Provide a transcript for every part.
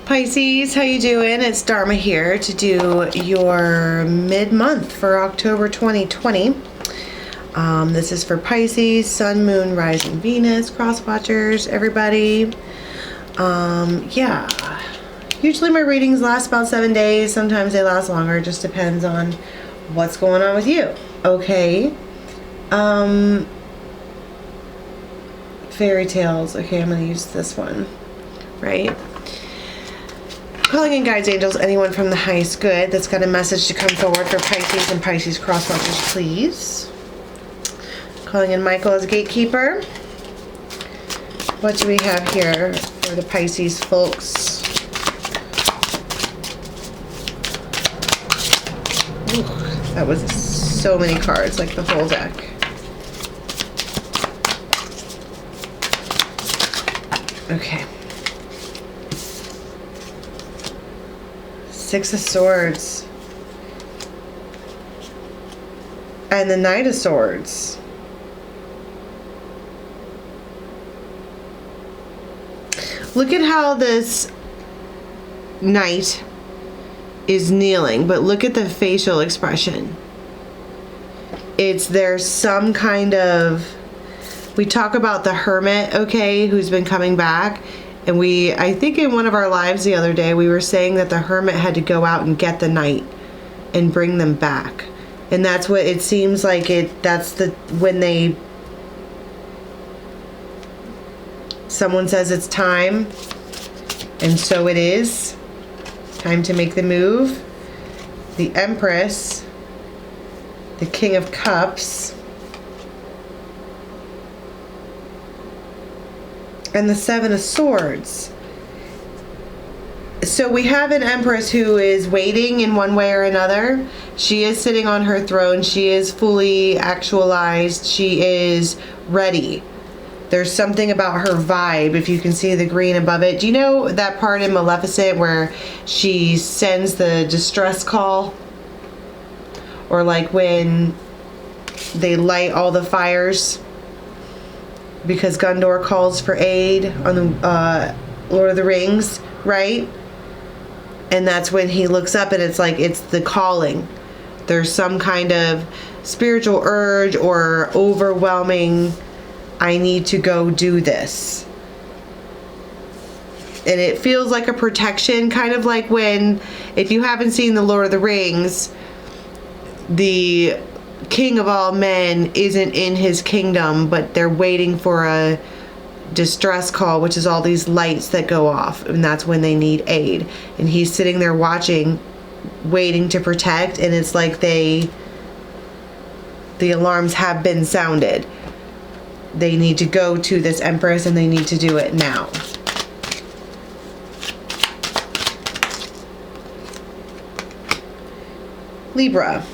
Pisces, how you doing? It's Dharma here to do your mid-month for October 2020. This is for Pisces, Sun, Moon, Rising, Venus, cross-watchers, everybody. Yeah. Usually my readings last about 7 days. Sometimes they last longer. It just depends on what's going on with you. Okay. Fairy tales. Okay, I'm going to use this one. Right? Calling in guides, angels, anyone from the highest good that's got a message to come forward for Pisces and Pisces crosswatchers, please. Calling in Michael as gatekeeper. What do we have here for the Pisces folks? Ooh, that was so many cards, like the whole deck. Okay. Six of Swords. And the Knight of Swords. Look at how this knight is kneeling, but look at the facial expression. There's some kind of, we talk about the hermit, okay, who's been coming back. And I think in one of our lives the other day, we were saying that the hermit had to go out and get the knight and bring them back. And that's what it seems like when someone says it's time, and so it is. Time to make the move. The Empress, the King of Cups, and the Seven of Swords. So we have an Empress who is waiting in one way or another. She is sitting on her throne. She is fully actualized. She is ready. There's something about her vibe, if you can see the green above it. Do you know that part in Maleficent where she sends the distress call? Or like when they light all the fires because Gondor calls for aid on the Lord of the Rings, right? And that's when he looks up and it's like, it's the calling. There's some kind of spiritual urge or overwhelming, I need to go do this. And it feels like a protection, kind of like when, if you haven't seen the Lord of the Rings, the King of all men isn't in his kingdom, but they're waiting for a distress call, which is all these lights that go off, and that's when they need aid. And he's sitting there watching, waiting to protect, and it's like the alarms have been sounded. They need to go to this Empress and they need to do it now. Libra.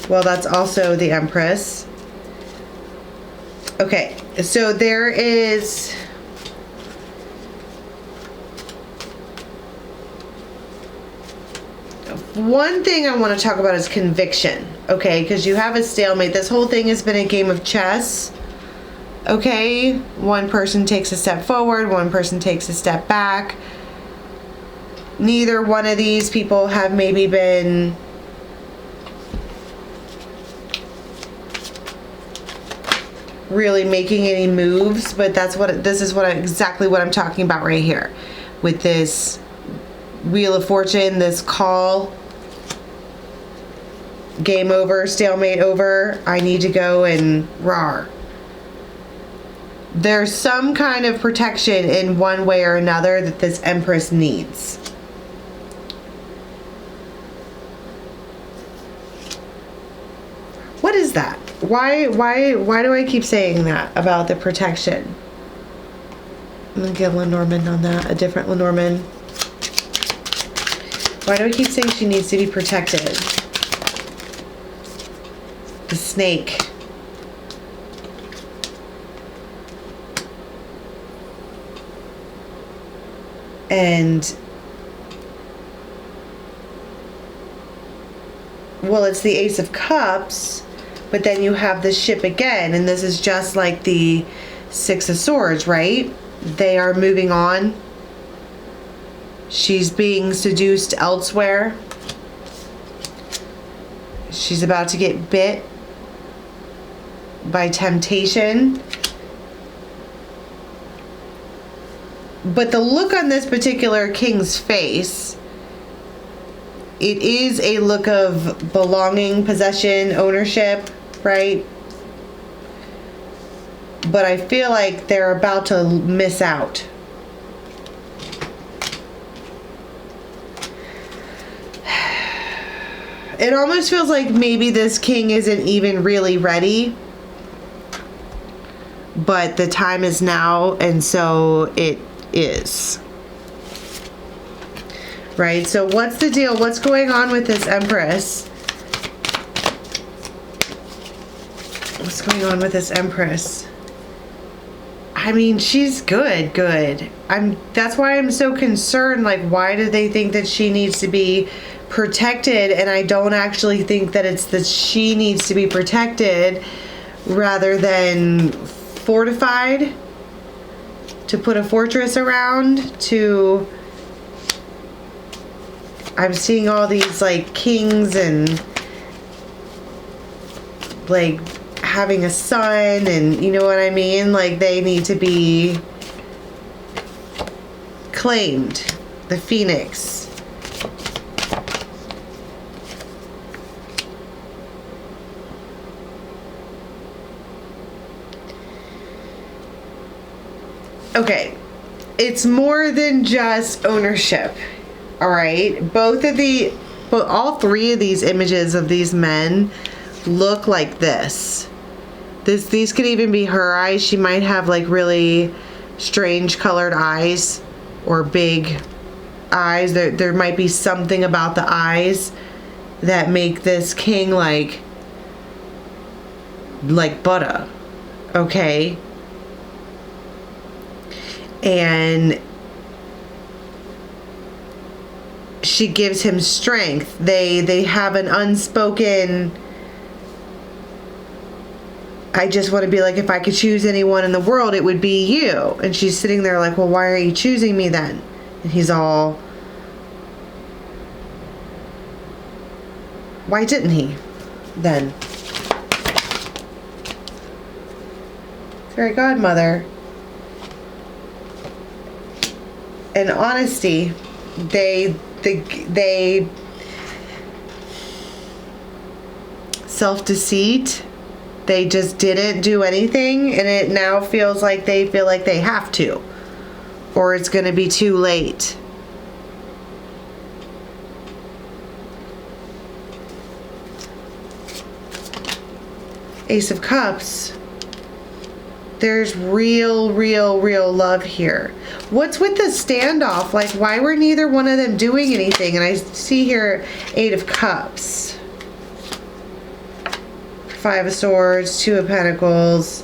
Well, that's also the Empress. Okay, so there is one thing I want to talk about is conviction, okay? Because you have a stalemate. This whole thing has been a game of chess, okay? One person takes a step forward, one person takes a step back. Neither one of these people have maybe been really making any moves, but this is exactly what I'm talking about right here with this Wheel of Fortune, this call, game over, stalemate over, I need to go and roar. There's some kind of protection in one way or another that this Empress needs. What is that? Why do I keep saying that about the protection? I'm gonna get Lenormand on that, a different Lenormand. Why do I keep saying she needs to be protected? The Snake. And well, it's the Ace of Cups, but then you have the ship again, and this is just like the Six of Swords, right? They are moving on. She's being seduced elsewhere. She's about to get bit by temptation. But the look on this particular king's face, it is a look of belonging, possession, ownership, right? But I feel like they're about to miss out. It almost feels like maybe this king isn't even really ready, but the time is now, and so it is. Right? So what's the deal? What's going on with this Empress? What's going on with this Empress? I mean, she's good. That's why I'm so concerned. Like, why do they think that she needs to be protected? And I don't actually think that it's that she needs to be protected rather than fortified, to put a fortress around, to... I'm seeing all these like kings and like having a son, and you know what I mean? Like they need to be claimed. The Phoenix. Okay. It's more than just ownership. All right. All three of these images of these men look like this. These could even be her eyes. She might have like really strange colored eyes or big eyes. There might be something about the eyes that make this king like butter. Okay. And she gives him strength. They have an unspoken, I just want to be like, if I could choose anyone in the world, it would be you. And she's sitting there like, well, why are you choosing me then? And he's all, why didn't he then? Fairy godmother. And honesty, they self-deceit, they just didn't do anything, and it now feels like they feel like they have to, or it's going to be too late. Ace of Cups. There's real love here. What's with the standoff? Like, why were neither one of them doing anything? And I see here 8 of Cups, 5 of Swords, 2 of Pentacles,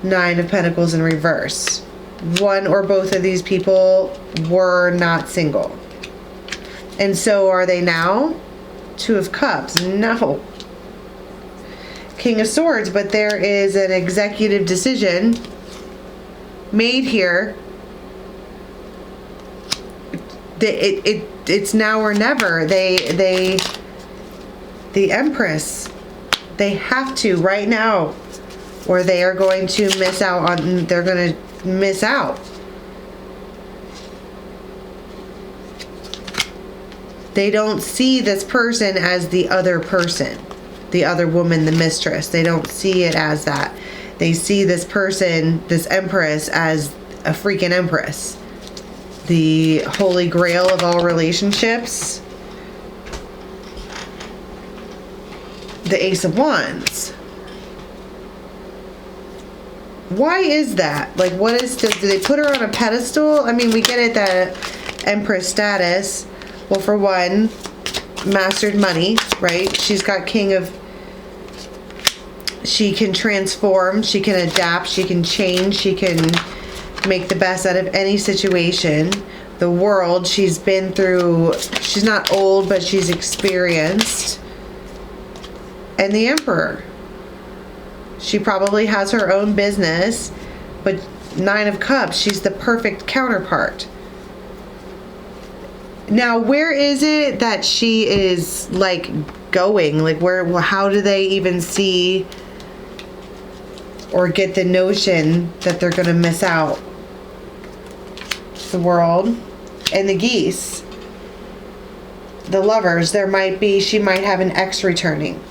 9 of Pentacles in reverse. One or both of these people were not single. And so are they now? 2 of Cups. No. King of Swords, but there is an executive decision made here. It's now or never. The Empress, they have to right now, or they are going to miss out on. They're going to miss out. They don't see this person as the other person. The other woman, the mistress. They don't see it as that. They see this person, this Empress, as a freaking Empress. The holy grail of all relationships. The Ace of Wands. Why is that? Like, what is, do they put her on a pedestal? I mean, we get it, that Empress status. Well, for one, mastered money, right? She's got king of, she can transform, she can adapt, she can change, she can make the best out of any situation. The world, she's been through, she's not old, but she's experienced. And the Emperor. She probably has her own business, but 9 of Cups, she's the perfect counterpart. Now, where is it that she is like going? Like how do they even see or get the notion that they're going to miss out? The World and the Geese. The Lovers. She might have an ex returning.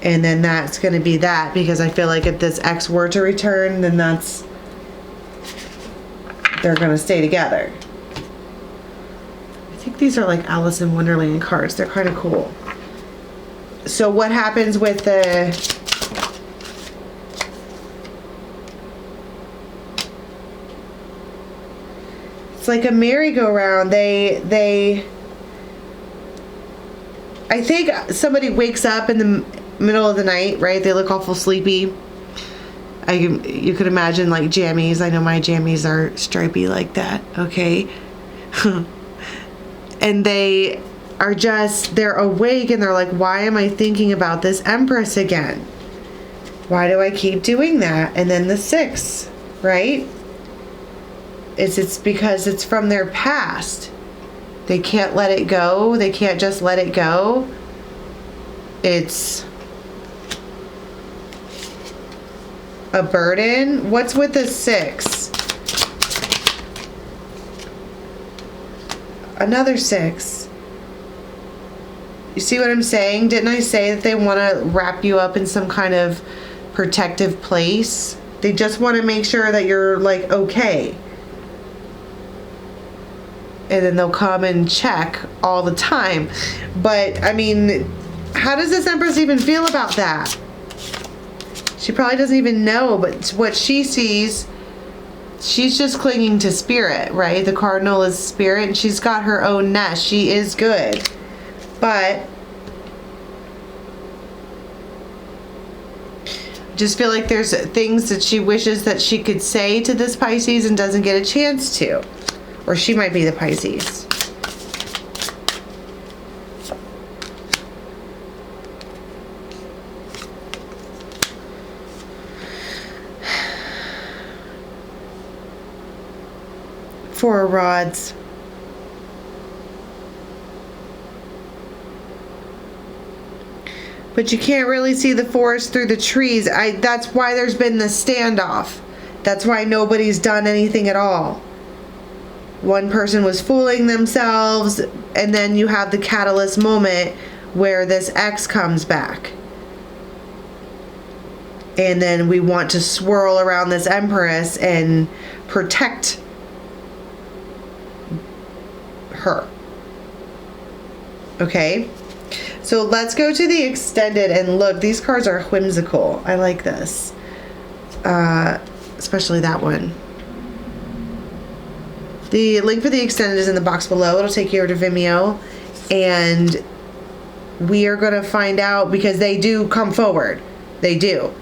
And then that's going to be that, because I feel like if this ex were to return, then they're going to stay together. I think these are like Alice in Wonderland cards. They're kind of cool. So what happens with the... It's like a merry-go-round. I think somebody wakes up in the middle of the night, right? They look awful sleepy. You could imagine like jammies. I know my jammies are stripy like that, okay? And they're awake and they're like, why am I thinking about this Empress again? Why do I keep doing that? And then the 6, right? It's because it's from their past. They can't let it go. They can't just let it go. It's a burden. What's with the 6? Another 6. You see what I'm saying? Didn't I say that they want to wrap you up in some kind of protective place? They just want to make sure that you're like okay. And then they'll come and check all the time. But I mean, how does this Empress even feel about that? She probably doesn't even know, but what she sees, she's just clinging to spirit, right? The cardinal is spirit, and she's got her own nest. She is good. But just feel like there's things that she wishes that she could say to this Pisces and doesn't get a chance to. Or she might be the Pisces. Four of Rods. But you can't really see the forest through the trees. That's why there's been this standoff. That's why nobody's done anything at all. One person was fooling themselves, and then you have the catalyst moment where this ex comes back. And then we want to swirl around this Empress and protect her. Okay? So let's go to the extended and look. These cards are whimsical. I like this. Especially that one. The link for the extended is in the box below. It'll take you over to Vimeo. And we are going to find out, because they do come forward. They do.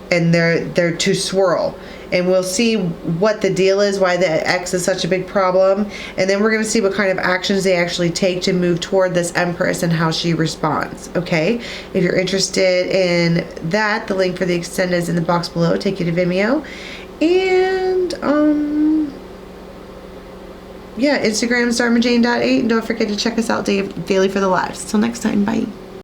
And they're to swirl. And we'll see what the deal is, why the ex is such a big problem. And then we're going to see what kind of actions they actually take to move toward this Empress and how she responds. Okay? If you're interested in that, the link for the extended is in the box below. Take you to Vimeo. And, yeah, Instagram is dharmajane.8, and don't forget to check us out daily for the lives. Till next time, bye.